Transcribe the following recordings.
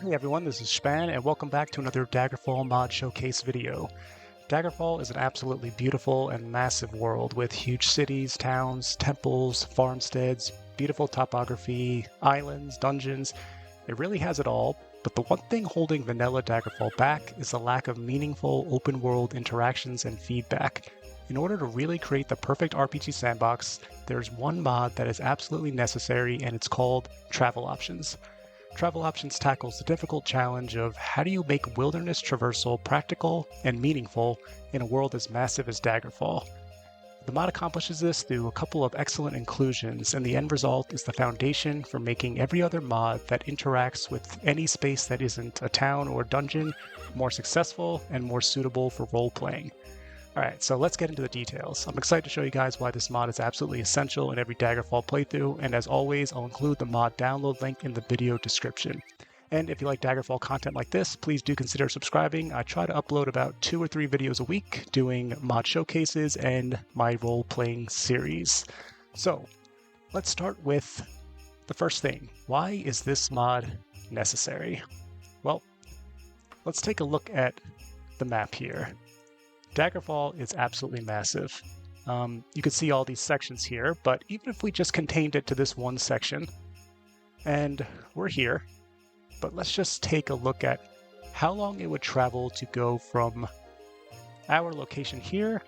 Hey everyone, this is Shpan, and welcome back to another Daggerfall mod showcase video. Daggerfall is an absolutely beautiful and massive world with huge cities, towns, temples, farmsteads, beautiful topography, islands, dungeons. It really has it all, but the one thing holding vanilla Daggerfall back is the lack of meaningful open world interactions and feedback. In order to really create the perfect RPG sandbox, there's one mod that is absolutely necessary, and it's called Travel Options. Travel Options tackles the difficult challenge of how do you make wilderness traversal practical and meaningful in a world as massive as Daggerfall. The mod accomplishes this through a couple of excellent inclusions, and the end result is the foundation for making every other mod that interacts with any space that isn't a town or dungeon more successful and more suitable for role-playing. Alright, so let's get into the details. I'm excited to show you guys why this mod is absolutely essential in every Daggerfall playthrough, and as always, I'll include the mod download link in the video description. And if you like Daggerfall content like this, please do consider subscribing. I try to upload about 2 or 3 videos a week, doing mod showcases and my role-playing series. So, let's start with the first thing. Why is this mod necessary? Well, let's take a look at the map here. Daggerfall is absolutely massive. You can see all these sections here, but even if we just contained it to this one section, and we're here, but let's just take a look at how long it would travel to go from our location here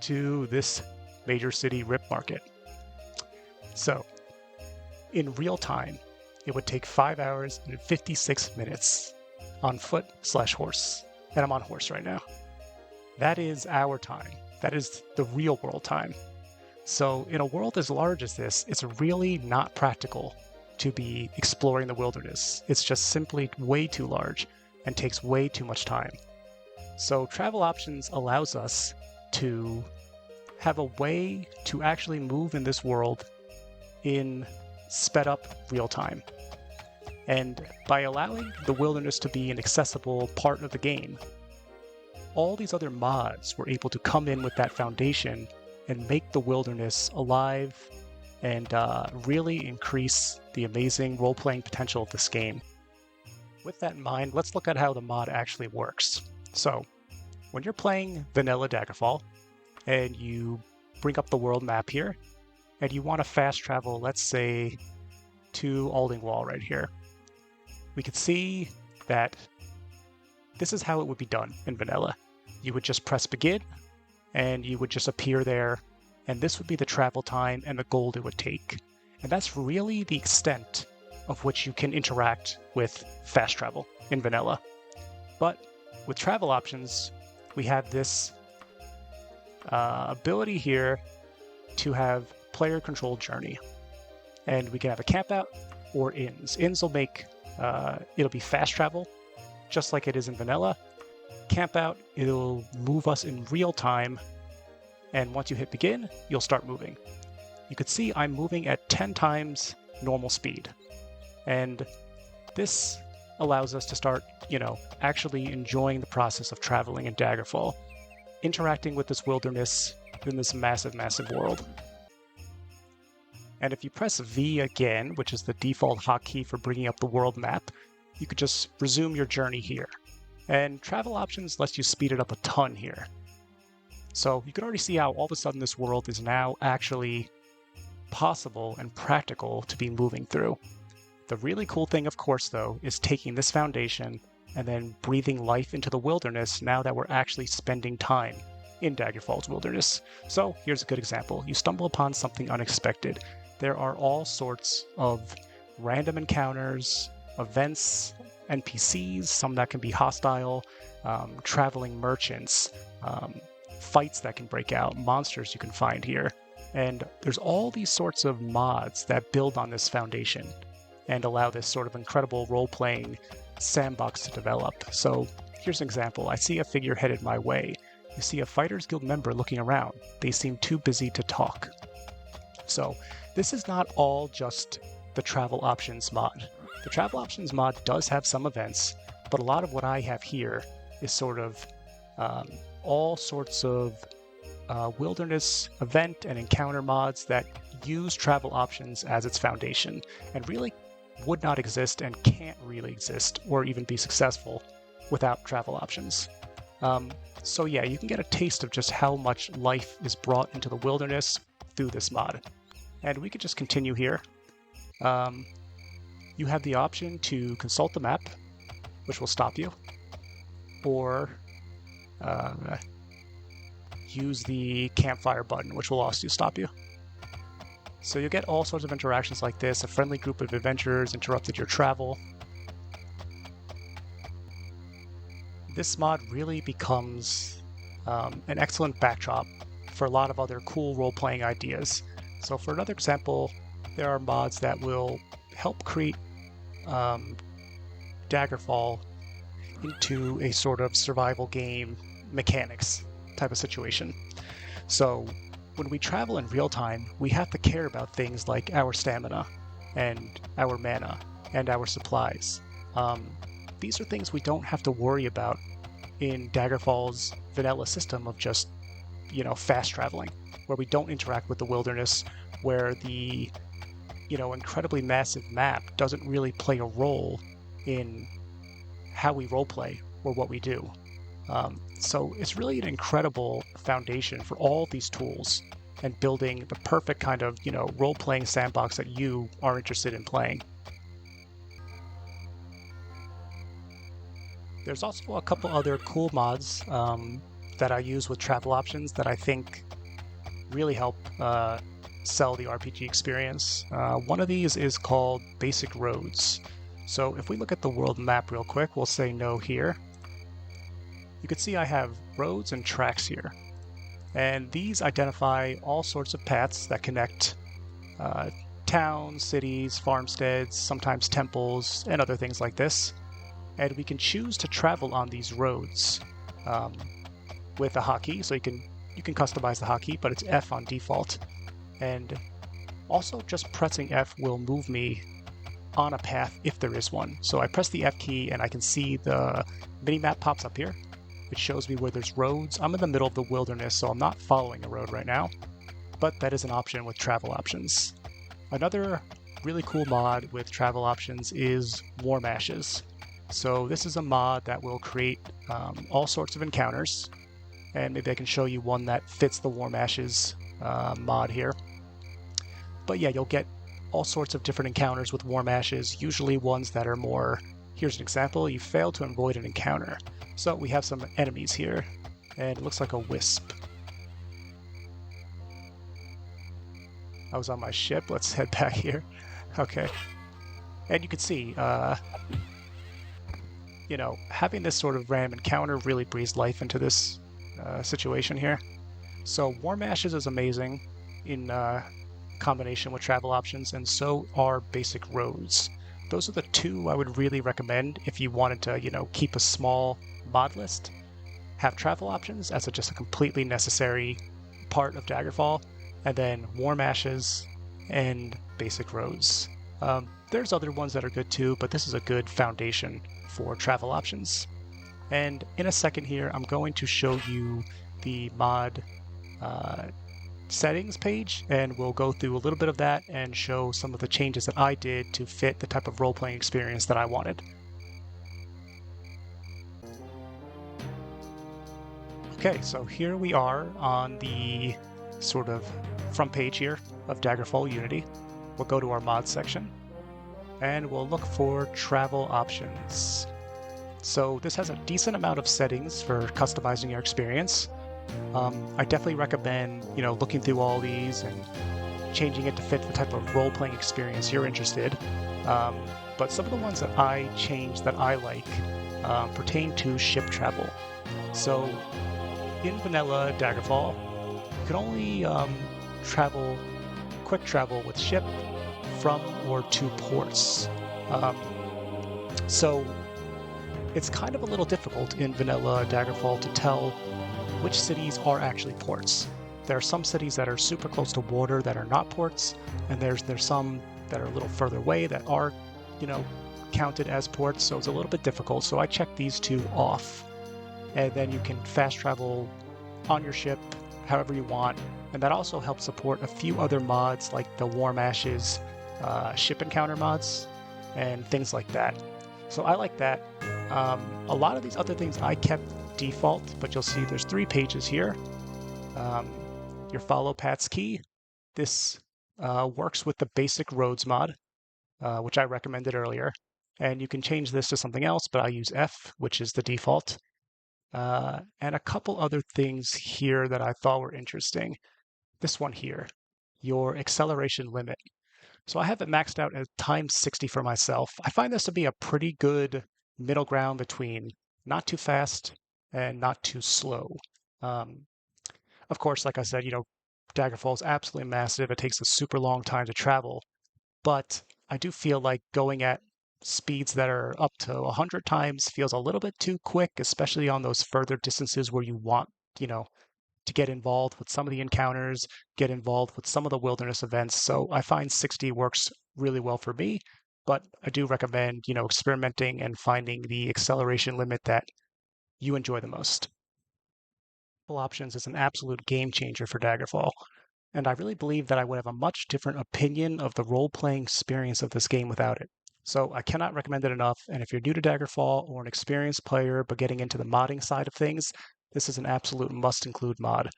to this major city rip market. So, in real time, it would take 5 hours and 56 minutes on foot/horse, and I'm on horse right now. That is our time. That is the real world time. So in a world as large as this, it's really not practical to be exploring the wilderness. It's just simply way too large and takes way too much time. So Travel Options allows us to have a way to actually move in this world in sped up real time. And by allowing the wilderness to be an accessible part of the game, all these other mods were able to come in with that foundation and make the wilderness alive and really increase the amazing role-playing potential of this game. With that in mind, let's look at how the mod actually works. So, when you're playing vanilla Daggerfall, and you bring up the world map here, and you want to fast travel, let's say, to Aldingwall right here, we could see that this is how it would be done in vanilla. You would just press begin, and you would just appear there, and this would be the travel time and the gold it would take. And that's really the extent of which you can interact with fast travel in vanilla. But with Travel Options, we have this ability here to have player-controlled journey. And we can have a campout or inns. Inns will make, it'll be fast travel, just like it is in vanilla. Campout, it'll move us in real time, and once you hit begin, you'll start moving. You can see I'm moving at 10 times normal speed, and this allows us to start, actually enjoying the process of traveling in Daggerfall, interacting with this wilderness in this massive, massive world. And if you press V again, which is the default hotkey for bringing up the world map, you could just resume your journey here. And Travel Options lets you speed it up a ton here. So you can already see how all of a sudden this world is now actually possible and practical to be moving through. The really cool thing, of course, though, is taking this foundation and then breathing life into the wilderness now that we're actually spending time in Daggerfall's wilderness. So here's a good example. You stumble upon something unexpected. There are all sorts of random encounters, events, NPCs, some that can be hostile, traveling merchants, fights that can break out, monsters you can find here. And there's all these sorts of mods that build on this foundation and allow this sort of incredible role-playing sandbox to develop. So here's an example. I see a figure headed my way. You see a Fighters Guild member looking around. They seem too busy to talk. So this is not all just the Travel Options mod. The Travel Options mod does have some events, but a lot of what I have here is sort of all sorts of wilderness event and encounter mods that use Travel Options as its foundation and really would not exist and can't really exist or even be successful without travel options. So yeah, you can get a taste of just how much life is brought into the wilderness through this mod. And we could just continue here. You have the option to consult the map, which will stop you, or use the campfire button, which will also stop you. So you'll get all sorts of interactions like this. A friendly group of adventurers interrupted your travel. This mod really becomes an excellent backdrop for a lot of other cool role-playing ideas. So for another example, there are mods that will help create Daggerfall into a sort of survival game mechanics type of situation. So when we travel in real time, we have to care about things like our stamina and our mana and our supplies. These are things we don't have to worry about in Daggerfall's vanilla system of just, fast traveling, where we don't interact with the wilderness, where the, incredibly massive map doesn't really play a role in how we roleplay or what we do. So it's really an incredible foundation for all these tools and building the perfect kind of, role-playing sandbox that you are interested in playing. There's also a couple other cool mods that I use with travel options that I think really help sell the RPG experience. One of these is called Basic Roads. So if we look at the world map real quick, we'll say no here. You can see I have roads and tracks here. And these identify all sorts of paths that connect towns, cities, farmsteads, sometimes temples, and other things like this. And we can choose to travel on these roads with a hotkey. So you can customize the hotkey, but it's F on default. And also just pressing F will move me on a path if there is one. So I press the F key and I can see the mini-map pops up here, which shows me where there's roads. I'm in the middle of the wilderness, so I'm not following a road right now, but that is an option with travel options. Another really cool mod with travel options is Warm Ashes. So this is a mod that will create all sorts of encounters, and maybe I can show you one that fits the Warm Ashes mod here. But yeah, you'll get all sorts of different encounters with Warm Ashes, usually ones that are more, here's an example, you failed to avoid an encounter. So we have some enemies here, and it looks like a wisp. I was on my ship, let's head back here. Okay. And you can see, having this sort of random encounter really breathes life into this situation here. So Warm Ashes is amazing in combination with travel options, and so are Basic Roads. Those are the two I would really recommend if you wanted to, keep a small mod list. Have travel options as just a completely necessary part of Daggerfall, and then Warm Ashes and Basic Roads. There's other ones that are good too, but this is a good foundation for travel options. And in a second here, I'm going to show you the mod settings page, and we'll go through a little bit of that and show some of the changes that I did to fit the type of role-playing experience that I wanted. Okay, so here we are on the sort of front page here of Daggerfall Unity. We'll go to our mod section, and we'll look for travel options. So this has a decent amount of settings for customizing your experience. I definitely recommend, looking through all these and changing it to fit the type of role-playing experience you're interested. But some of the ones that I changed that I like pertain to ship travel. So in vanilla Daggerfall, you can only quick travel with ship from or to ports. So it's kind of a little difficult in vanilla Daggerfall to tell which cities are actually ports. There are some cities that are super close to water that are not ports, and there's some that are a little further away that are, counted as ports, so it's a little bit difficult. So I checked these two off, and then you can fast travel on your ship however you want, and that also helps support a few other mods like the Warm Ashes ship encounter mods. and things like that. So I like that. A lot of these other things I kept default, but you'll see there's 3 pages here. Um, your follow paths key. This works with the basic roads mod, which I recommended earlier. And you can change this to something else, but I use F, which is the default. And a couple other things here that I thought were interesting. This one here, your acceleration limit. So I have it maxed out at times 60 for myself. I find this to be a pretty good middle ground between not too fast and not too slow. Um, of course, like I said, Daggerfall is absolutely massive. It takes a super long time to travel, but I do feel like going at speeds that are up to 100 times feels a little bit too quick, especially on those further distances where you want, you know, to get involved with some of the encounters, get involved with some of the wilderness events. So I find 60 works really well for me, but I do recommend, experimenting and finding the acceleration limit that you enjoy the most. Options is an absolute game changer for Daggerfall, and I really believe that I would have a much different opinion of the role-playing experience of this game without it. So I cannot recommend it enough, and if you're new to Daggerfall or an experienced player but getting into the modding side of things, this is an absolute must-include mod.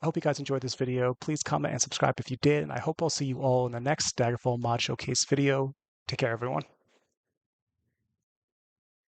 I hope you guys enjoyed this video. Please comment and subscribe if you did, and I hope I'll see you all in the next Daggerfall mod showcase video. Take care, everyone.